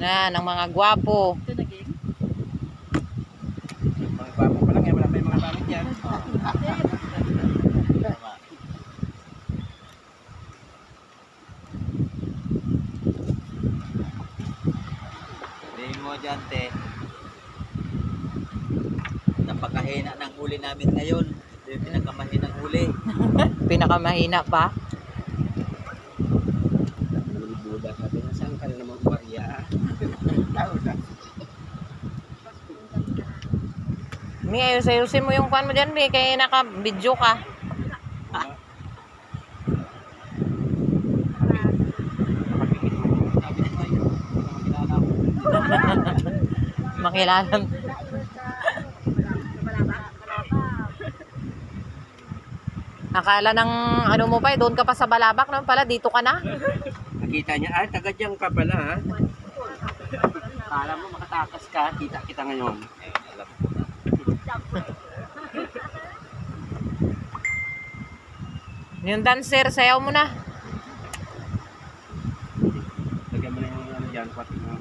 Na, ng mga gwapo. Ito naging. Mga gwapo pa lang, wala pa yung mga pangit yan. Sabihin mo dyan, te. Napakahina ng huli namin ngayon. Ito yung pinakamahinang huli. Pinakamahina pa. Buda sabi na, saan ka na naman uwariya? Tao na. Mi, ayos-ayusin mo yung kwan mo dyan, Mi. Kaya naka-video ka. Makilala. Akala ng ano mo pa, doon ka pa sa Balabak naman pala, dito ka na. Nakita niya, ay, taga dyan ka pala ha. Kala mo makatakas ka, kita kita ngayon. Alam ko na. Yung dancer, sayaw mo na. Lagyan mo na yung ano dyan, pati nga